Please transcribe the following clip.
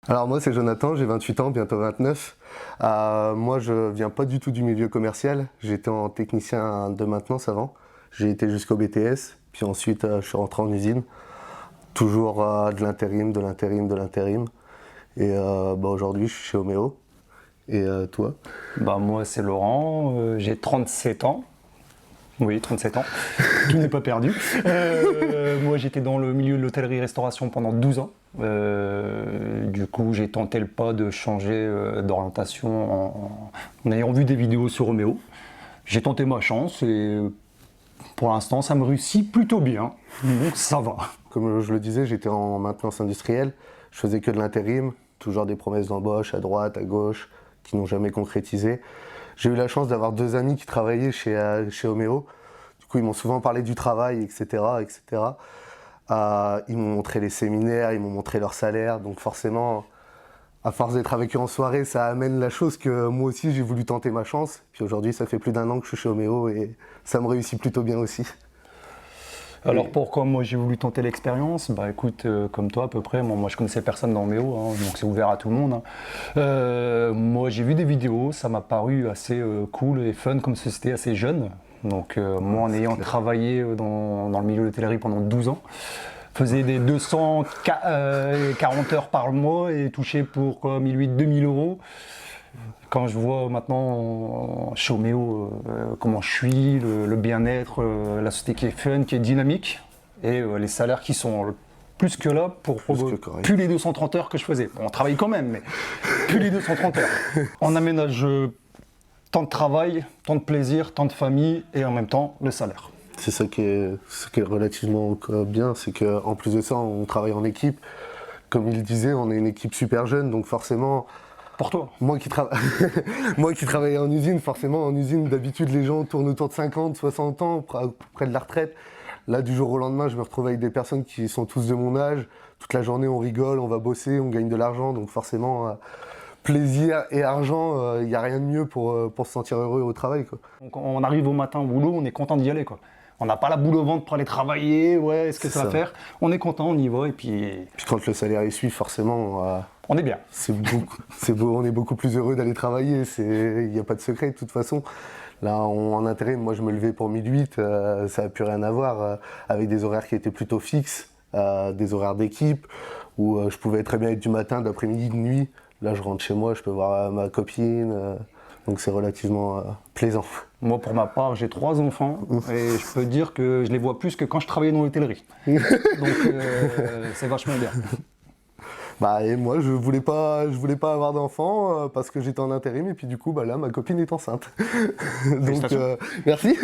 Alors moi c'est Jonathan, j'ai 28 ans, bientôt 29. Moi je viens pas du tout du milieu commercial, j'étais en technicien de maintenance avant. J'ai été jusqu'au BTS, puis ensuite je suis rentré en usine. Toujours de l'intérim, de l'intérim, de l'intérim. Et aujourd'hui je suis chez Homéo. Et toi? Moi c'est Laurent, j'ai 37 ans. Oui, 37 ans, tout n'est pas perdu. Moi j'étais dans le milieu de l'hôtellerie-restauration pendant 12 ans. Du coup j'ai tenté le pas de changer d'orientation en ayant vu des vidéos sur Homéo. J'ai tenté ma chance et pour l'instant ça me réussit plutôt bien, donc ça va. Comme je le disais, j'étais en maintenance industrielle, je faisais que de l'intérim, toujours des promesses d'embauche à droite, à gauche, qui n'ont jamais concrétisé. J'ai eu la chance d'avoir deux amis qui travaillaient chez Homéo. Du coup, ils m'ont souvent parlé du travail, etc. etc. Ils m'ont montré les séminaires, ils m'ont montré leur salaire. Donc forcément, à force d'être avec eux en soirée, ça amène la chose que moi aussi, j'ai voulu tenter ma chance. Puis aujourd'hui, ça fait plus d'1 an que je suis chez Homéo et ça me réussit plutôt bien aussi. Alors pourquoi moi j'ai voulu tenter l'expérience? Écoute, comme toi à peu près, moi je connaissais personne dans Méo, donc c'est ouvert à tout le monde. Moi j'ai vu des vidéos, ça m'a paru assez cool et fun comme société, assez jeune. Donc moi en ayant travaillé dans le milieu de l'hôtellerie pendant 12 ans, faisais des 240 heures par mois et touchais pour 1800-2000 euros. Quand je vois maintenant chez Homéo comment je suis, le bien-être, la société qui est fun, qui est dynamique, et les salaires qui sont plus que là pour plus les 230 heures que je faisais. Bon, on travaille quand même, mais plus les 230 heures. On aménage tant de travail, tant de plaisir, tant de famille, et en même temps le salaire. C'est ça qui est relativement bien, c'est qu'en plus de ça, on travaille en équipe. Comme il disait, on est une équipe super jeune, donc forcément... Pour toi. Moi qui travaillais en usine, forcément en usine d'habitude les gens tournent autour de 50, 60 ans, près de la retraite. Là du jour au lendemain je me retrouve avec des personnes qui sont tous de mon âge. Toute la journée on rigole, on va bosser, on gagne de l'argent. Donc forcément plaisir et argent, il n'y a rien de mieux pour se sentir heureux au travail, quoi. Donc on arrive au matin au boulot, on est content d'y aller, quoi. On n'a pas la boule au ventre pour aller travailler, ouais, est-ce que ça va faire? On est content, on y va et puis... Puis quand le salaire est suivi, forcément... on est bien. C'est beau, on est beaucoup plus heureux d'aller travailler, il n'y a pas de secret de toute façon. Là, en intérim, moi je me levais pour 1008, ça n'a plus rien à voir, avec des horaires qui étaient plutôt fixes, des horaires d'équipe, où je pouvais très bien être du matin, d'après-midi, de nuit. Là, je rentre chez moi, je peux voir ma copine, donc c'est relativement plaisant. Moi, pour ma part, j'ai 3 enfants et je peux dire que je les vois plus que quand je travaillais dans l'hôtellerie. Donc, c'est vachement bien. Et moi, je voulais pas avoir d'enfants parce que j'étais en intérim et puis du coup, là, ma copine est enceinte. Donc, merci.